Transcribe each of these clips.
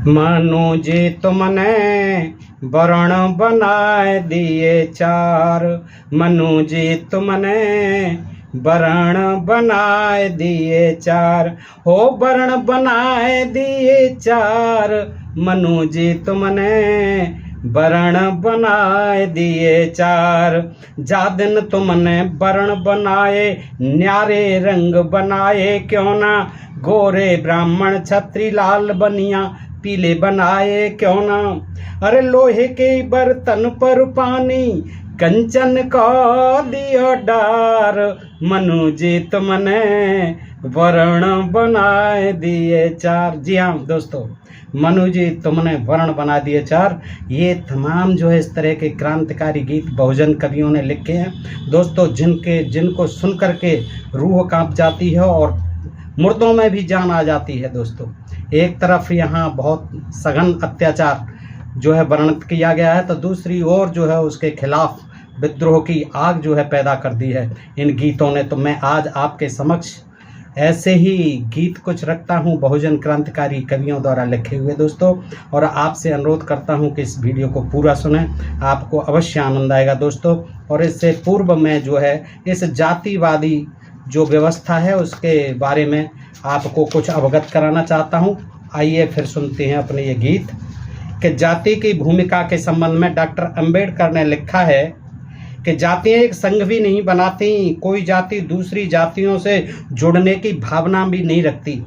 मानो जी तुमने वर्ण बनाए दिए चार। मनु जी तुमने वर्ण बनाए दिए चार। हो वर्ण बनाए दिए चार। मनु जी तुमने वर्ण बनाए दिए चार। जा दिन तुमने वर्ण बनाए न्यारे रंग बनाए, क्यों ना गोरे ब्राह्मण छत्री लाल बनिया पीले बनाए क्यों ना। अरे लोहे के बर्तन पर पानी कंचन का दिया डार। मनु जी तुमने वर्ण बनाए दिए चार। जी हाँ दोस्तों, मनु जी तुमने वर्ण बना दिए चार। ये तमाम जो है इस तरह के क्रांतिकारी गीत बहुजन कवियों ने लिखे हैं दोस्तों, जिनको सुन करके रूह कांप जाती है और मुर्दों में भी जान आ जाती है दोस्तों। एक तरफ यहाँ बहुत सघन अत्याचार जो है वर्णित किया गया है, तो दूसरी ओर जो है उसके खिलाफ विद्रोह की आग जो है पैदा कर दी है इन गीतों ने। तो मैं आज आपके समक्ष ऐसे ही गीत कुछ रखता हूँ बहुजन क्रांतिकारी कवियों द्वारा लिखे हुए दोस्तों, और आपसे अनुरोध करता हूँ कि इस वीडियो को पूरा सुनें, आपको अवश्य आनंद आएगा दोस्तों। और इससे पूर्व में जो है इस जातिवादी जो व्यवस्था है उसके बारे में आपको कुछ अवगत कराना चाहता हूँ। आइए फिर सुनते हैं अपने ये गीत कि जाति की भूमिका के संबंध में डॉक्टर अंबेडकर ने लिखा है कि जातियाँ एक संघ भी नहीं बनाती, कोई जाति दूसरी जातियों से जुड़ने की भावना भी नहीं रखती।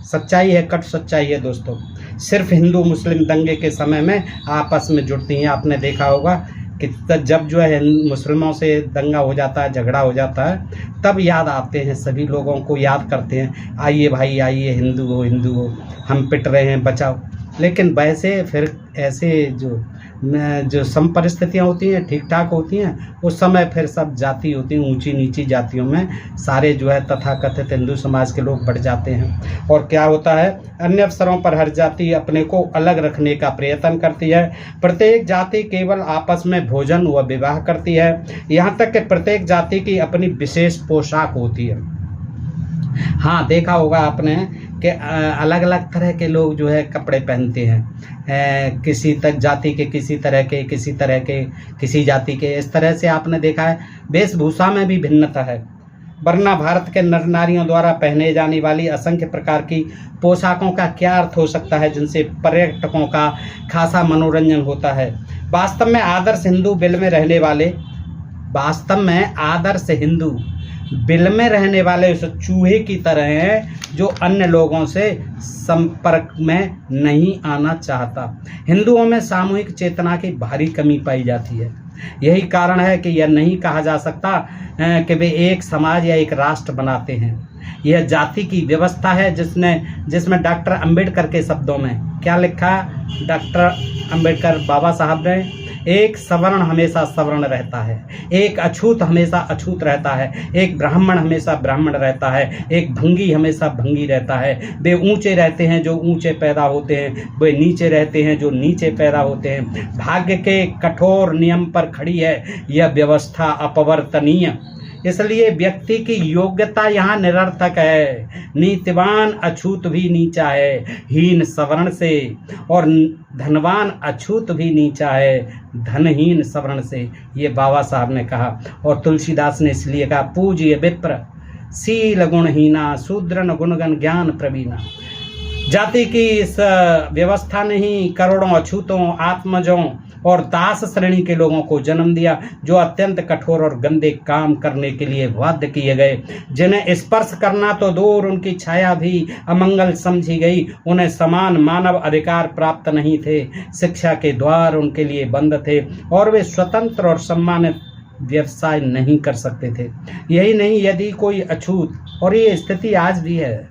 सच्चाई है, कट सच्चाई है दोस्तों। सिर्फ हिंदू मुस्लिम दंगे के समय में आपस में जुड़ती हैं। आपने देखा होगा कि जब जो है मुस्लिमों से दंगा हो जाता है, झगड़ा हो जाता है, तब याद आते हैं, सभी लोगों को याद करते हैं, आइए भाई आइए, हिंदू हो, हम पिट रहे हैं, बचाओ। लेकिन वैसे फिर ऐसे जो सम परिस्थितियाँ होती हैं, ठीक ठाक होती हैं, उस समय फिर सब जाति होती हैं, ऊंची नीची जातियों में सारे जो है तथाकथित हिंदू समाज के लोग बढ़ जाते हैं। और क्या होता है, अन्य अवसरों पर हर जाति अपने को अलग रखने का प्रयत्न करती है। प्रत्येक जाति केवल आपस में भोजन व विवाह करती है। यहाँ तक कि प्रत्येक जाति की अपनी विशेष पोशाक होती है। हाँ, देखा होगा आपने कि अलग अलग तरह के लोग जो है कपड़े पहनते हैं, किसी तक जाति के किसी तरह के, किसी तरह के किसी जाति के, इस तरह से आपने देखा है। वेशभूषा में भी भिन्नता है, वरना भारत के नर नारियों द्वारा पहने जाने वाली असंख्य प्रकार की पोशाकों का क्या अर्थ हो सकता है जिनसे पर्यटकों का खासा मनोरंजन होता है। वास्तव में आदर्श हिंदू बिल में रहने वाले उस चूहे की तरह हैं जो अन्य लोगों से संपर्क में नहीं आना चाहता। हिंदुओं में सामूहिक चेतना की भारी कमी पाई जाती है। यही कारण है कि यह नहीं कहा जा सकता कि वे एक समाज या एक राष्ट्र बनाते हैं। यह जाति की व्यवस्था है जिसमें डॉक्टर अंबेडकर के शब्दों में क्या लिखा, डॉक्टर अंबेडकर बाबा साहब ने, एक सवर्ण हमेशा सवर्ण रहता है, एक अछूत हमेशा अछूत रहता है, एक ब्राह्मण हमेशा ब्राह्मण रहता है, एक भंगी हमेशा भंगी रहता है। वे ऊंचे रहते हैं जो ऊंचे पैदा होते हैं, वे नीचे रहते हैं जो नीचे पैदा होते हैं। भाग्य के कठोर नियम पर खड़ी है यह व्यवस्था अपवर्तनीय, इसलिए व्यक्ति की योग्यता यहाँ निरर्थक है। नीतिवान अछूत भी नीचा है हीन सवर्ण से, और धनवान अछूत भी नीचा है धनहीन सवर्ण से। ये बाबा साहब ने कहा। और तुलसीदास ने इसलिए कहा, पूज्य विप्र शील गुणहीना शूद्रन गुणगण ज्ञान प्रवीणा। जाति की इस व्यवस्था ने ही करोड़ों अछूतों, आत्मजों और दास श्रेणी के लोगों को जन्म दिया, जो अत्यंत कठोर और गंदे काम करने के लिए बाध्य किए गए, जिन्हें स्पर्श करना तो दूर उनकी छाया भी अमंगल समझी गई। उन्हें समान मानव अधिकार प्राप्त नहीं थे, शिक्षा के द्वार उनके लिए बंद थे, और वे स्वतंत्र और सम्मानित व्यवसाय नहीं कर सकते थे। यही नहीं, यदि कोई अछूत, और ये स्थिति आज भी है,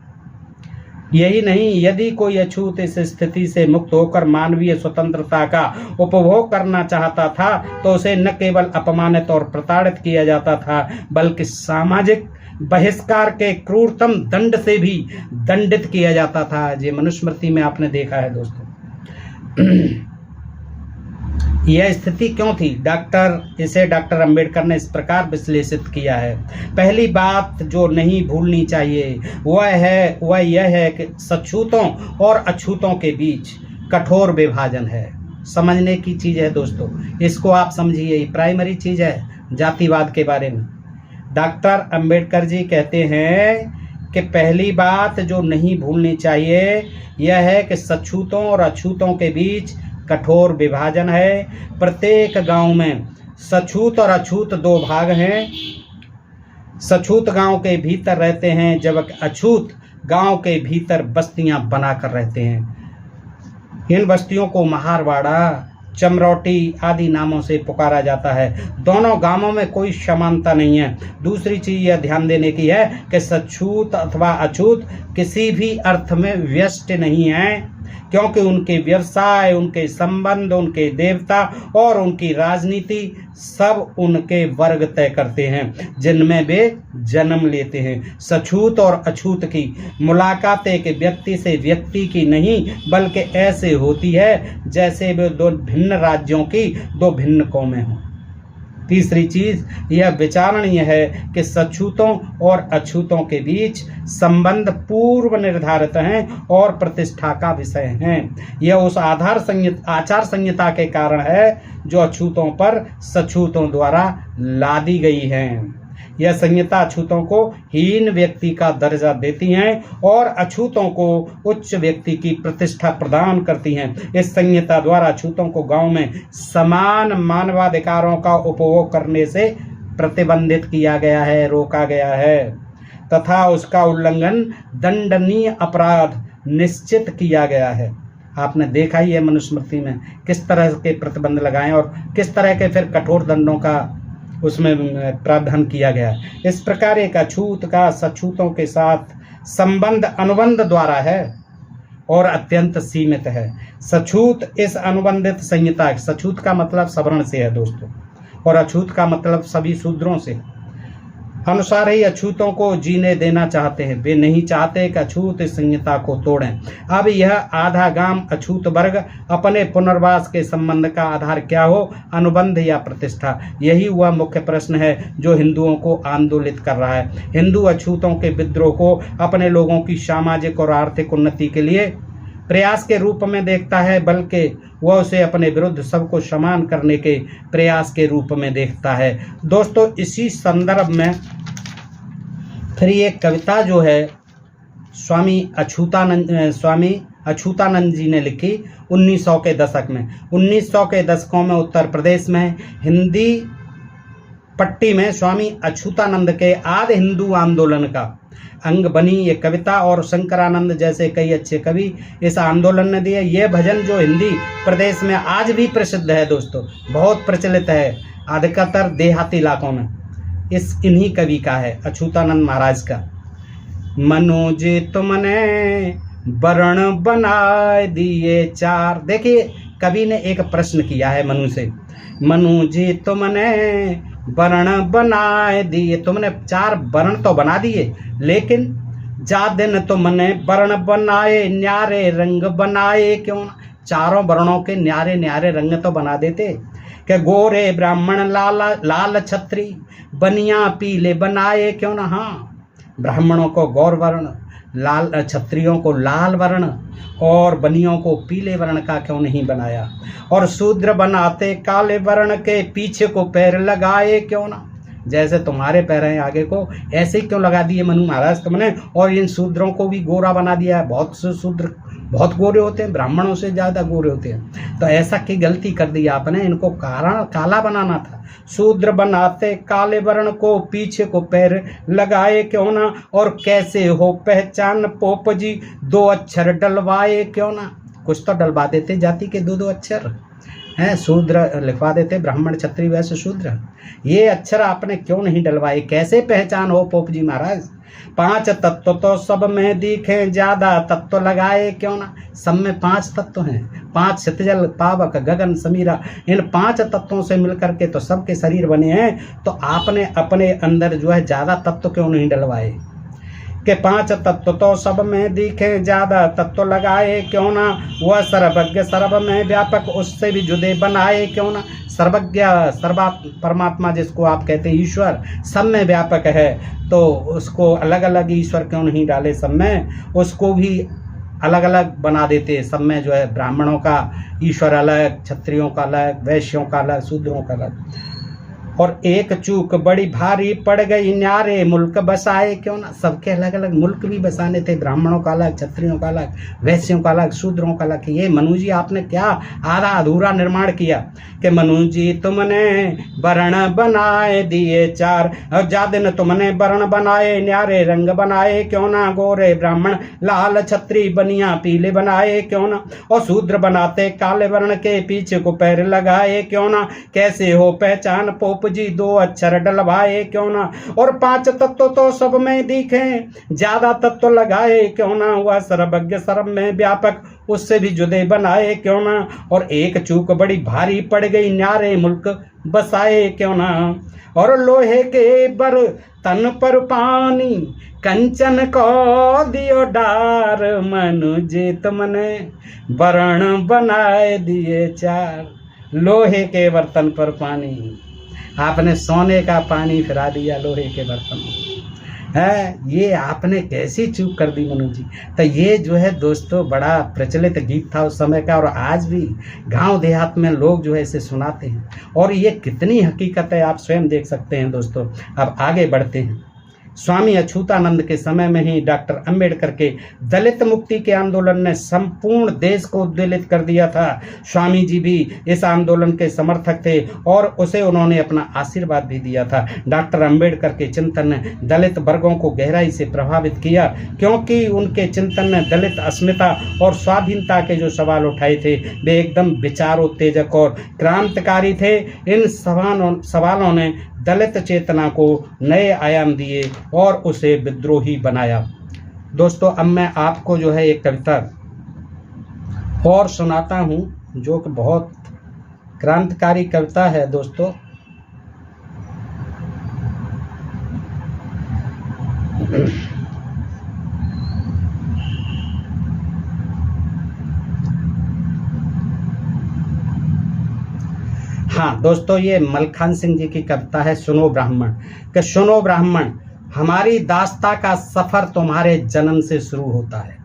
यही नहीं, यदि कोई अछूत इस स्थिति से मुक्त होकर मानवीय स्वतंत्रता का उपभोग करना चाहता था तो उसे न केवल अपमानित और प्रताड़ित किया जाता था, बल्कि सामाजिक बहिष्कार के क्रूरतम दंड से भी दंडित किया जाता था। ये मनुस्मृति में आपने देखा है दोस्तों। यह स्थिति क्यों थी, डॉक्टर अंबेडकर ने इस प्रकार विश्लेषित किया है। पहली बात जो नहीं भूलनी चाहिए वह यह है कि सछूतों और अछूतों के बीच कठोर विभाजन है। समझने की चीज़ है दोस्तों, इसको आप समझिए, ये प्राइमरी चीज़ है जातिवाद के बारे में। डॉक्टर अंबेडकर जी कहते हैं कि पहली बात जो नहीं भूलनी चाहिए यह है कि सछूतों और अछूतों के बीच कठोर विभाजन है। प्रत्येक गांव में सछूत और अछूत दो भाग हैं। सछूत गांव के भीतर रहते हैं जबकि अछूत गांव के भीतर बस्तियां बनाकर रहते हैं। इन बस्तियों को महारवाड़ा, चमरौटी आदि नामों से पुकारा जाता है। दोनों गांवों में कोई समानता नहीं है। दूसरी चीज यह ध्यान देने की है कि सछूत अथवा अछूत किसी भी अर्थ में व्यष्ट नहीं है, क्योंकि उनके व्यवसाय, उनके संबंध, उनके देवता और उनकी राजनीति सब उनके वर्ग तय करते हैं जिनमें वे जन्म लेते हैं। सछूत और अछूत की मुलाकात एक व्यक्ति से व्यक्ति की नहीं बल्कि ऐसे होती है जैसे वे दो भिन्न राज्यों की दो भिन्न कौमें हों। तीसरी चीज यह विचारणीय है कि सछूतों और अछूतों के बीच संबंध पूर्व निर्धारित हैं और प्रतिष्ठा का विषय हैं। यह उस आचार संहिता के कारण है जो अछूतों पर सछूतों द्वारा लादी गई है। यह संहिता अछूतों को हीन व्यक्ति का दर्जा देती हैं और अछूतों को उच्च व्यक्ति की प्रतिष्ठा प्रदान करती हैं। इस संहिता द्वारा अछूतों को गांव में समान मानवाधिकारों का उपभोग करने से प्रतिबंधित किया गया है, रोका गया है तथा उसका उल्लंघन दंडनीय अपराध निश्चित किया गया है। आपने देखा ही है मनुस्मृति में किस तरह के प्रतिबंध लगाए और किस तरह के फिर कठोर दंडों का उसमें प्रावधान किया गया। इस प्रकार एक अछूत का सछूतों के साथ संबंध अनुबंध द्वारा है और अत्यंत सीमित है। सछूत इस अनुबंधित संहिता, सछूत का मतलब सवर्ण से है दोस्तों और अछूत का मतलब सभी शूद्रों से अनुसार ही अछूतों को जीने देना चाहते हैं। वे नहीं चाहते कि अछूत इस संहिता को तोड़ें। अब यह आधा गांव अछूत वर्ग अपने पुनर्वास के संबंध का आधार क्या हो, अनुबंध या प्रतिष्ठा, यही वह मुख्य प्रश्न है जो हिंदुओं को आंदोलित कर रहा है। हिंदू अछूतों के विद्रोह को अपने लोगों की सामाजिक और आर्थिक उन्नति के लिए प्रयास के रूप में देखता है, बल्कि वह उसे अपने विरुद्ध सबको समान करने के प्रयास के रूप में देखता है। दोस्तों, इसी संदर्भ में फिर ये कविता जो है स्वामी अछूतानंद जी ने लिखी 1900 के दशक में। 1900 के दशकों में उत्तर प्रदेश में हिंदी पट्टी में स्वामी अछूतानंद के आदि हिंदू आंदोलन का अंग बनी ये कविता और शंकरानंद जैसे कई अच्छे कवि इस आंदोलन ने दिए। ये भजन जो हिंदी प्रदेश में आज भी प्रसिद्ध है दोस्तों, बहुत प्रचलित है अधिकतर देहाती इलाकों में, इन्हीं कवि का है, अछूतानंद महाराज का। मनोज तुमने वर्ण बनाए दिए चार। देखिए कवि ने एक प्रश्न किया है मनु से, मनु जी तुमने वर्ण बनाए दिए, तुमने चार वर्ण तो बना दिए लेकिन जा दिन तुमने वर्ण बनाए न्यारे रंग बनाए क्यों ना? चारों वर्णों के न्यारे न्यारे रंग तो बना देते कि गोरे ब्राह्मण लाल छत्री बनिया पीले बनाए क्यों ना? हाँ, ब्राह्मणों को गौर वर्ण, लाल क्षत्रियों को लाल वर्ण और बनियों को पीले वर्ण का क्यों नहीं बनाया? और शूद्र बनाते काले वर्ण के पीछे को पैर लगाए क्यों ना? जैसे तुम्हारे पैर हैं आगे को ऐसे ही क्यों लगा दिए मनु महाराज तुमने? और इन शूद्रों को भी गोरा बना दिया है। बहुत से शूद्र बहुत गोरे होते हैं, ब्राह्मणों से ज़्यादा गोरे होते हैं। तो ऐसा की गलती कर दी आपने, इनको काला बनाना था। शूद्र बनाते काले वर्ण को पीछे को पैर लगाए क्यों ना? और कैसे हो पहचान पोप जी दो अक्षर डलवाए क्यों ना? कुछ तो डलवा देते जाति के दो अक्षर हैं, शूद्र लिखवा देते, ब्राह्मण क्षत्रिय वैसे शूद्र। ये अक्षर आपने क्यों नहीं डलवाए? कैसे पहचान हो पोप जी महाराज? पांच तत्व तो सब में दिखे, ज्यादा तत्व लगाए क्यों ना? सब में पांच तत्व हैं, पांच क्षितिजल पावक गगन समीरा, इन पांच तत्वों से मिलकर के तो सबके शरीर बने हैं। तो आपने अपने अंदर जो है ज्यादा तत्व क्यों नहीं डलवाए? के पांच तत्व तो सब में दिखे, ज्यादा तत्व लगाए क्यों ना? वह सर्वज्ञ सर्व में व्यापक, उससे भी जुदे बनाए क्यों ना? सर्वज्ञ परमात्मा जिसको आप कहते हैं ईश्वर सब में व्यापक है, तो उसको अलग अलग ईश्वर क्यों नहीं डाले सब में? उसको भी अलग अलग बना देते। सब में जो है ब्राह्मणों का ईश्वर अलग, क्षत्रियों का अलग, वैश्यों का अलग, शूद्रों का अलग। और एक चूक बड़ी भारी पड़ गई, न्यारे मुल्क बसाए क्यों ना। सबके अलग अलग मुल्क भी बसाने थे, ब्राह्मणों का अलग, क्षत्रियों का अलग, वैश्यों का अलग, शूद्रों का अलग। ये मनु जी आपने क्या आधा अधूरा निर्माण किया कि मनु जी तुमने वर्ण बनाए दिए चार, और जादिन तुमने वर्ण बनाए, न्यारे रंग बनाए क्यों ना। गोरे ब्राह्मण लाल छत्री बनिया पीले बनाए क्यों ना। और शूद्र बनाते काले वर्ण के, पीछे को पैर लगाए क्यों ना। कैसे हो पहचान पोप जी, दो अक्षर डलवाए क्यों ना। और 5 तत्व तो सब में दिखे, ज्यादा तत्व लगाए क्यों ना। हुआ सर्वज्ञ सर्व में व्यापक, उससे भी जुदे बनाए क्यों ना। और एक चूक बड़ी भारी पड़ गई, न्यारे मुल्क बसाए क्यों ना। और लोहे के बर तन पर पानी, कंचन को दियो डार, मनुज तुमने वर्ण बनाए दिए चार। लोहे के बर्तन पर पानी, आपने सोने का पानी फिरा दिया लोहे के बर्तन है। ये आपने कैसी चूक कर दी मनु जी। तो ये जो है दोस्तों बड़ा प्रचलित गीत था उस समय का, और आज भी गांव देहात में लोग जो है इसे सुनाते हैं। और ये कितनी हकीकत है आप स्वयं देख सकते हैं दोस्तों। अब आगे बढ़ते हैं। स्वामी अछूतानंद के समय में ही डॉक्टर अंबेडकर के दलित मुक्ति के आंदोलन ने संपूर्ण देश को उद्वेलित कर दिया था। स्वामी जी भी इस आंदोलन के समर्थक थे और उसे उन्होंने अपना आशीर्वाद भी दिया था। डॉक्टर अंबेडकर के चिंतन ने दलित वर्गों को गहराई से प्रभावित किया, क्योंकि उनके चिंतन ने दलित अस्मिता और स्वाधीनता के जो सवाल उठाए थे वे एकदम विचारोत्तेजक और क्रांतिकारी थे। इन सवालों ने दलित चेतना को नए आयाम दिए और उसे विद्रोही बनाया। दोस्तों अब मैं आपको जो है एक कविता और सुनाता हूँ जो कि बहुत क्रांतिकारी कविता है दोस्तों। हाँ दोस्तों, ये मलखान सिंह जी की कविता है सुनो ब्राह्मण। कि सुनो ब्राह्मण, हमारी दास्ता का सफर तुम्हारे जन्म से शुरू होता है।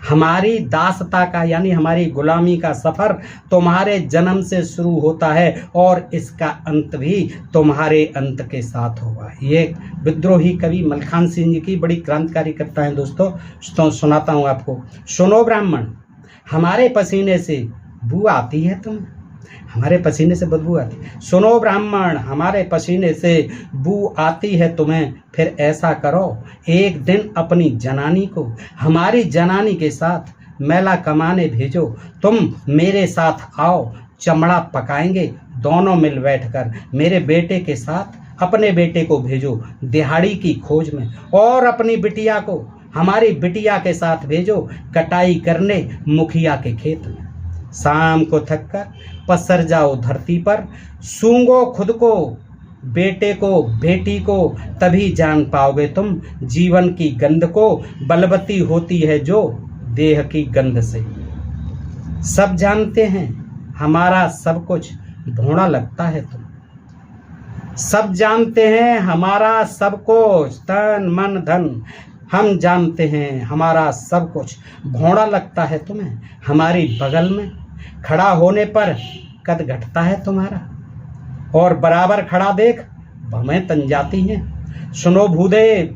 हमारी दास्ता का यानी हमारी गुलामी का सफर तुम्हारे जन्म से शुरू होता है और इसका अंत भी तुम्हारे अंत के साथ होगा। ये विद्रोही कवि मलखान सिंह जी की बड़ी क्रांतिकारी कविता है दोस्तों। तो सुनाता हूँ आपको। सुनो ब्राह्मण, हमारे पसीने से बू आती है तुम्हें, हमारे पसीने से बदबू आती है। सुनो ब्राह्मण, हमारे पसीने से बू आती है तुम्हें, फिर ऐसा करो एक दिन अपनी जनानी को हमारी जनानी के साथ मेला कमाने भेजो। तुम मेरे साथ आओ, चमड़ा पकाएंगे दोनों मिल बैठकर। मेरे बेटे के साथ अपने बेटे को भेजो दिहाड़ी की खोज में, और अपनी बिटिया को हमारी बिटिया के साथ भेजो कटाई करने मुखिया के खेत में। शाम को थककर पसर जाओ धरती पर, सूंघो खुद को बेटे को बेटी को, तभी जान पाओगे तुम जीवन की गंध को। बलवती होती है जो देह की गंध से। सब जानते हैं हमारा सब कुछ भोंड़ा लगता है तुम। सब जानते हैं हमारा सब कुछ, तन मन धन हम जानते हैं हमारा सब कुछ भोंड़ा लगता है तुम्हें। हमारी बगल में खड़ा होने पर कद घटता है तुम्हारा, और बराबर खड़ा देख भवें तन जाती हैं। सुनो भूदेव,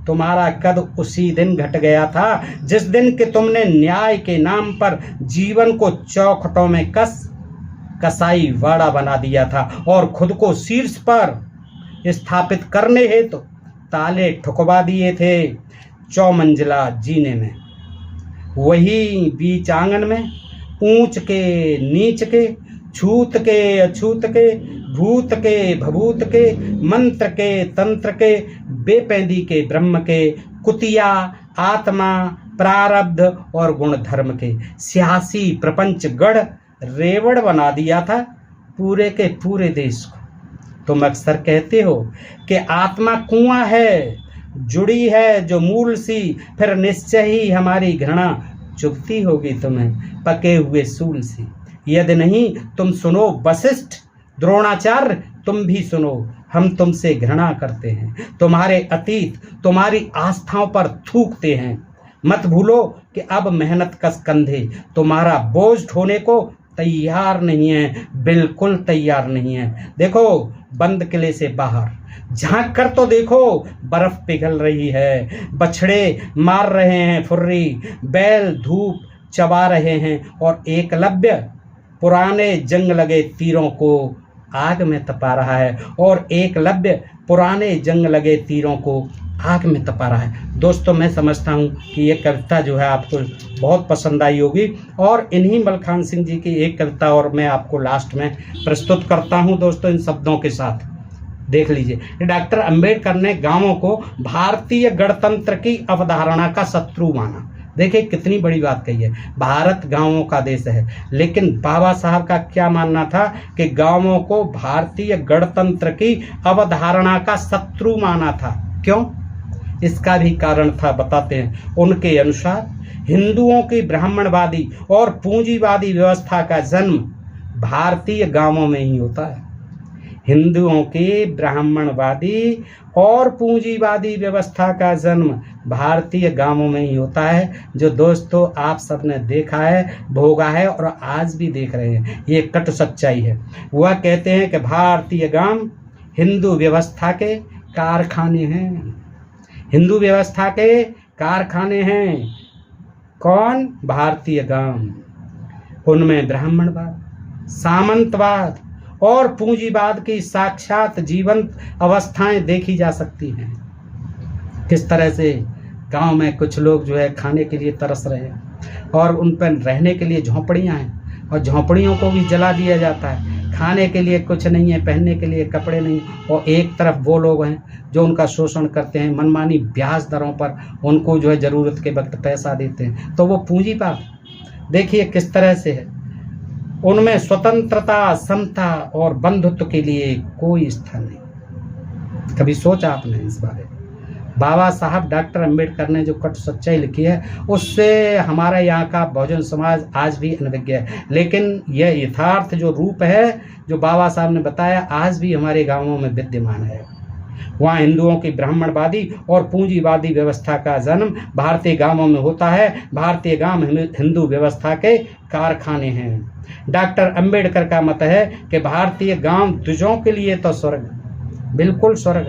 तुम्हारा कद उसी दिन घट गया था जिस दिन कि तुमने न्याय के नाम पर जीवन को चौखटों में कसाई वाड़ा बना दिया था, और खुद को शीर्ष पर स्थापित करने हेतु ताले ठुकवा दिए थे चौमंजिला जीने में। वही बीच आंगन में ऊंच के नीच के, छूत के अछूत के, भूत के भभूत के, मंत्र के तंत्र के, बेपैंदी के ब्रह्म के, कुतिया आत्मा प्रारब्ध और गुण धर्म के सियासी प्रपंच गढ़ रेवड़ बना दिया था पूरे के पूरे देश को। तुम अक्सर कहते हो कि आत्मा कुआं है, जुड़ी है जो मूल सी, फिर निश्चय ही हमारी घृणा चुभती होगी तुम्हें पके हुए सूल सी। यदि नहीं तुम सुनो वशिष्ठ द्रोणाचार्य, तुम भी सुनो, हम तुमसे घृणा करते हैं। तुम्हारे अतीत तुम्हारी आस्थाओं पर थूकते हैं। मत भूलो कि अब मेहनत कस कंधे तुम्हारा बोझ ढोने को तैयार नहीं है, बिल्कुल तैयार नहीं है। देखो बंद किले से बाहर झांक कर तो देखो, बर्फ पिघल रही है, बछड़े मार रहे हैं फुर्री, बैल धूप चबा रहे हैं और एकलव्य पुराने जंग लगे तीरों को आग में तपा रहा है, और एकलव्य पुराने जंग लगे तीरों को आग में तपा रहा है। दोस्तों मैं समझता हूँ कि ये कविता जो है आपको बहुत पसंद आई होगी, और इन्हीं मलखान सिंह जी की एक कविता और मैं आपको लास्ट में प्रस्तुत करता हूँ दोस्तों इन शब्दों के साथ। देख लीजिए, डॉक्टर अंबेडकर ने गांवों को भारतीय गणतंत्र की अवधारणा का शत्रु माना। देखिए कितनी बड़ी बात कही है, भारत गांवों का देश है, लेकिन बाबा साहब का क्या मानना था कि गांवों को भारतीय गणतंत्र की अवधारणा का शत्रु माना था। क्यों? इसका भी कारण था, बताते हैं। उनके अनुसार हिंदुओं की ब्राह्मणवादी और पूंजीवादी व्यवस्था का जन्म भारतीय गांवों में ही होता है। हिंदुओं की ब्राह्मणवादी और पूंजीवादी व्यवस्था का जन्म भारतीय गांवों में ही होता है, जो दोस्तों आप सबने देखा है, भोगा है और आज भी देख रहे हैं। ये कट सच्चाई है। वह कहते हैं कि भारतीय गांव हिंदू व्यवस्था के कारखाने हैं। हिंदू व्यवस्था के कारखाने हैं। कौन? भारतीय गांव। उनमें ब्राह्मणवाद, सामंतवाद और पूंजीवाद की साक्षात जीवंत अवस्थाएं देखी जा सकती हैं। किस तरह से गांव में कुछ लोग जो है खाने के लिए तरस रहे हैं और उन पर रहने के लिए झोंपड़ियां हैं, और झोंपड़ियों को भी जला दिया जाता है। खाने के लिए कुछ नहीं है, पहनने के लिए कपड़े नहीं, और एक तरफ वो लोग हैं जो उनका शोषण करते हैं, मनमानी ब्याज दरों पर उनको जो है ज़रूरत के वक्त पैसा देते हैं। तो वो पूंजीवाद देखिए किस तरह से है। उनमें स्वतंत्रता, समता और बंधुत्व के लिए कोई स्थान नहीं। कभी सोचा आपने इस बारे में? बाबा साहब डॉक्टर अंबेडकर ने जो कट सच्चाई लिखी है, उससे हमारा यहाँ का बहुजन समाज आज भी अनभिज्ञ है, लेकिन यह यथार्थ जो रूप है जो बाबा साहब ने बताया आज भी हमारे गांवों में विद्यमान है। वहाँ हिंदुओं की ब्राह्मणवादी और पूंजीवादी व्यवस्था का जन्म भारतीय गांवों में होता है। भारतीय गांव हिंदू व्यवस्था के कारखाने हैं। डॉक्टर अंबेडकर का मत है कि भारतीय गांव द्विजों के लिए तो स्वर्ग, बिल्कुल स्वर्ग,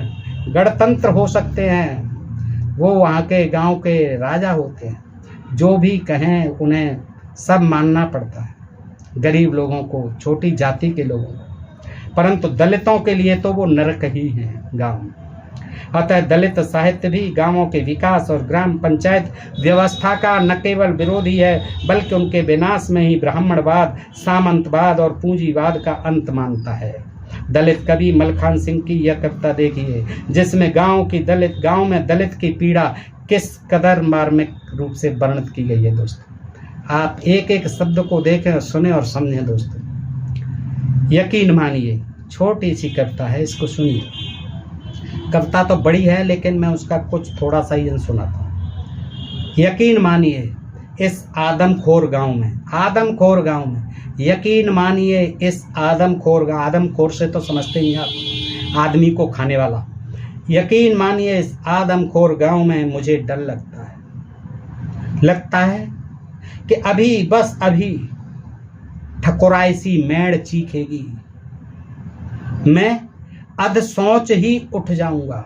गणतंत्र हो सकते हैं। वो वहाँ के गांव के राजा होते हैं, जो भी कहें उन्हें सब मानना पड़ता है, गरीब लोगों को, छोटी जाति के लोगों को। परंतु दलितों के लिए तो वो नरक ही है गांव। अतः दलित साहित्य भी गांवों के विकास और ग्राम पंचायत व्यवस्था का न केवल विरोधी है, बल्कि उनके विनाश में ही ब्राह्मणवाद, सामंतवाद और पूंजीवाद का अंत मानता है। दलित कवि मलखान सिंह की यह कविता देखिए, जिसमें गांव में दलित की पीड़ा किस कदर मार्मिक रूप से वर्णित की गई है। दोस्तों आप एक एक शब्द को देखें, सुने और समझें। दोस्तों यकीन मानिए, छोटी सी कविता है, इसको सुनिए। कविता तो बड़ी है, लेकिन मैं उसका कुछ थोड़ा सा ही सुनाता हूँ। यकीन मानिए इस आदमखोर गांव में, यकीन मानिए इस आदमखोर से तो समझते ही आप, आदमी को खाने वाला। यकीन मानिए इस आदमखोर गांव में मुझे डर लगता है कि अभी बस अभी ठकुराई सी मेड़ चीखेगी, मैं अध सोच ही उठ जाऊंगा।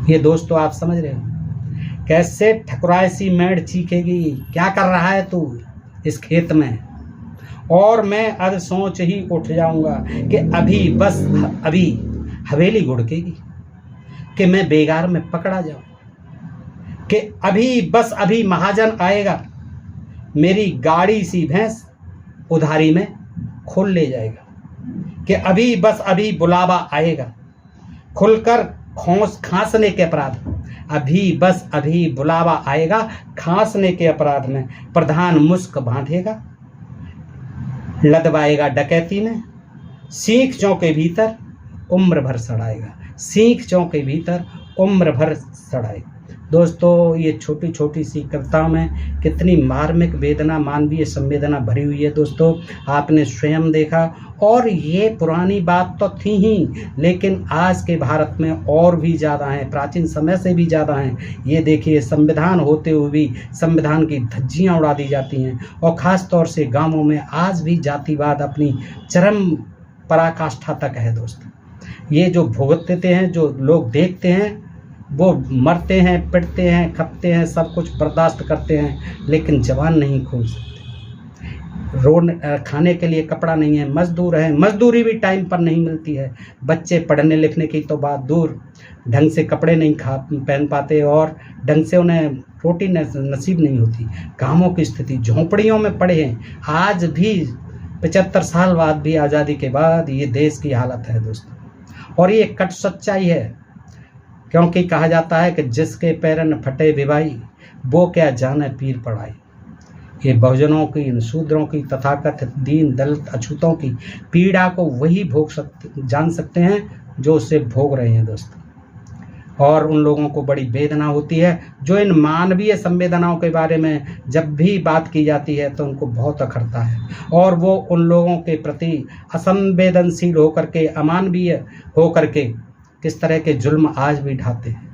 ये दोस्तों आप समझ रहे हो कैसे ठकुराई सी मेड़ चीखेगी? क्या कर रहा है तू इस खेत में? और मैं अध सोच ही उठ जाऊंगा कि अभी बस अभी हवेली गुड़केगी, कि मैं बेगार में पकड़ा जाऊं, कि अभी बस अभी महाजन आएगा, मेरी गाड़ी सी भैंस उधारी में खोल ले जाएगा, कि अभी बस अभी बुलावा आएगा, खुलकर खांसने के अपराध, अभी बस अभी बुलावा आएगा, खांसने के अपराध में प्रधान मुस्क बांधेगा, लदवाएगा डकैती में, सीख चौके भीतर उम्र भर सड़ाएगा, सीख चौके भीतर उम्र भर सड़ाएगा। दोस्तों ये छोटी छोटी सी कविताओं में कितनी मार्मिक वेदना, मानवीय संवेदना भरी हुई है दोस्तों, आपने स्वयं देखा। और ये पुरानी बात तो थी ही, लेकिन आज के भारत में और भी ज़्यादा हैं, प्राचीन समय से भी ज़्यादा हैं। ये देखिए, संविधान होते हुए भी संविधान की धज्जियाँ उड़ा दी जाती हैं, और ख़ास तौर से गाँवों में आज भी जातिवाद अपनी चरम पराकाष्ठा तक है दोस्तों। ये जो भुगतते हैं, जो लोग देखते हैं, वो मरते हैं, पिटते हैं, खपते हैं, सब कुछ बर्दाश्त करते हैं, लेकिन जवान नहीं खोल सकते। रोड खाने के लिए कपड़ा नहीं है, मजदूर हैं, मजदूरी भी टाइम पर नहीं मिलती है। बच्चे पढ़ने लिखने की तो बात दूर, ढंग से कपड़े नहीं पहन पाते, और ढंग से उन्हें रोटी नसीब नहीं होती। गाँवों की स्थिति, झोंपड़ियों में पड़े हैं आज भी। 75 साल बाद भी, आज़ादी के बाद, ये देश की हालत है दोस्तों। और ये कट सच्चाई है, क्योंकि कहा जाता है कि जिसके पैरन फटे विवाई, वो क्या जाने पीर पढ़ाई। ये बहुजनों की, शूद्रों की, तथाकथित दीन दलित अछूतों की पीड़ा को वही जान सकते हैं जो उसे भोग रहे हैं दोस्तों। और उन लोगों को बड़ी वेदना होती है, जो इन मानवीय संवेदनाओं के बारे में जब भी बात की जाती है तो उनको बहुत अखरता है, और वो उन लोगों के प्रति असंवेदनशील होकर के, अमानवीय होकर के किस तरह के जुल्म आज भी ढाते हैं।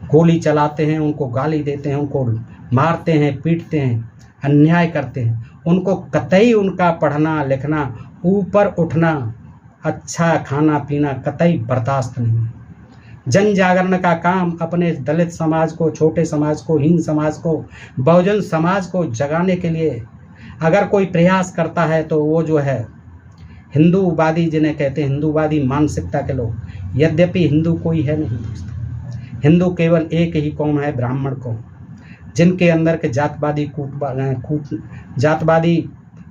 गोली चलाते हैं, उनको गाली देते हैं, उनको मारते हैं, पीटते हैं, अन्याय करते हैं। उनको कतई उनका पढ़ना लिखना, ऊपर उठना, अच्छा खाना पीना कतई बर्दाश्त नहीं है। जन जागरण का काम अपने दलित समाज को, छोटे समाज को, हीन समाज को, बहुजन समाज को जगाने के लिए अगर कोई प्रयास करता है तो वो जो है हिंदूवादी, जिन्हें कहते हैं हिंदूवादी मानसिकता के लोग। यद्यपि हिंदू कोई है नहीं दोस्तों, हिंदू केवल एक ही कौम है, ब्राह्मण कौम, जिनके अंदर के जातवादी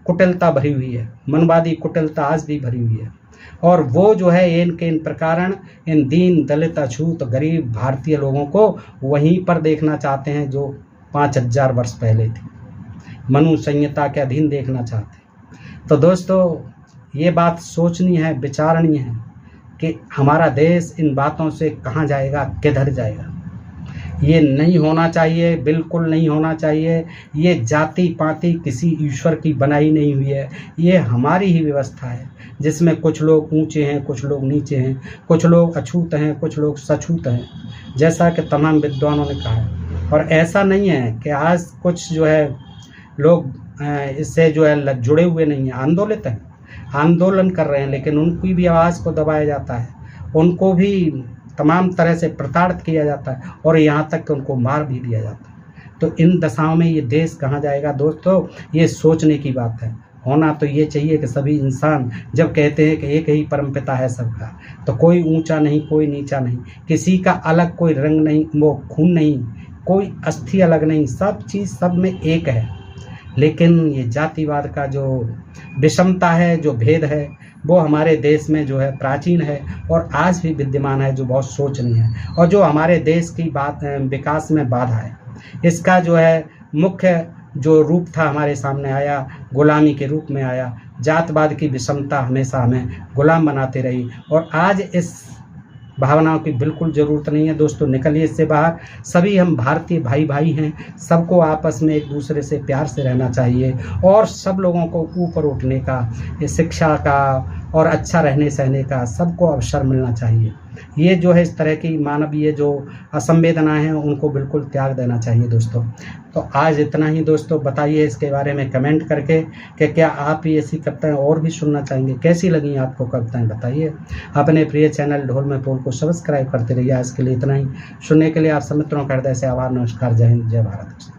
कुटिलता भरी हुई है, मनवादी कुटिलता आज भी भरी हुई है। और वो जो है इन प्रकार इन दीन दलित अछूत गरीब भारतीय लोगों को वहीं पर देखना चाहते हैं जो 5000 वर्ष पहले थी, मनु संहिता के अधीन देखना चाहते हैं। तो दोस्तों ये बात सोचनी है, विचारनी है कि हमारा देश इन बातों से कहाँ जाएगा, किधर जाएगा। ये नहीं होना चाहिए, बिल्कुल नहीं होना चाहिए। ये जाति पाति किसी ईश्वर की बनाई नहीं हुई है, ये हमारी ही व्यवस्था है, जिसमें कुछ लोग ऊंचे हैं, कुछ लोग नीचे हैं, कुछ लोग अछूत हैं, कुछ लोग सछूत हैं, जैसा कि तमाम विद्वानों ने कहा है। और ऐसा नहीं है कि आज कुछ जो है लोग इससे जो है जुड़े हुए नहीं हैं, आंदोलित हैं, आंदोलन कर रहे हैं, लेकिन उनकी भी आवाज़ को दबाया जाता है, उनको भी तमाम तरह से प्रताड़ित किया जाता है, और यहाँ तक कि उनको मार भी दिया जाता है। तो इन दशाओं में ये देश कहाँ जाएगा दोस्तों, ये सोचने की बात है। होना तो ये चाहिए कि सभी इंसान, जब कहते हैं कि एक ही परमपिता है सबका, तो कोई ऊंचा नहीं, कोई नीचा नहीं, किसी का अलग कोई रंग नहीं, वो खून नहीं, कोई अस्थि अलग नहीं, सब चीज़ सब में एक है। लेकिन ये जातिवाद का जो विषमता है, जो भेद है, वो हमारे देश में जो है प्राचीन है और आज भी विद्यमान है, जो बहुत सोचनीय है, और जो हमारे देश की विकास में बाधा है। इसका जो है मुख्य जो रूप था हमारे सामने आया, गुलामी के रूप में आया। जातवाद की विषमता हमेशा हमें गुलाम बनाते रही, और आज इस भावनाओं की बिल्कुल ज़रूरत नहीं है दोस्तों। निकलिए इससे बाहर। सभी हम भारतीय भाई भाई हैं, सबको आपस में एक दूसरे से प्यार से रहना चाहिए, और सब लोगों को ऊपर उठने का, शिक्षा का और अच्छा रहने सहने का सबको अवसर मिलना चाहिए। ये जो है इस तरह की मानवीय जो असंवेदनाएं हैं उनको बिल्कुल त्याग देना चाहिए दोस्तों। तो आज इतना ही दोस्तों। बताइए इसके बारे में कमेंट करके कि क्या आप ये ऐसी कविताएं और भी सुनना चाहेंगे, कैसी लगी आपको कविताएं बताइए। अपने प्रिय चैनल ढोल में पोल को सब्सक्राइब करते रहिए। आज के लिए इतना ही। सुनने के लिए आप सब मित्रों का हृदय से आभार, नमस्कार, जय हिंद, जय भारत।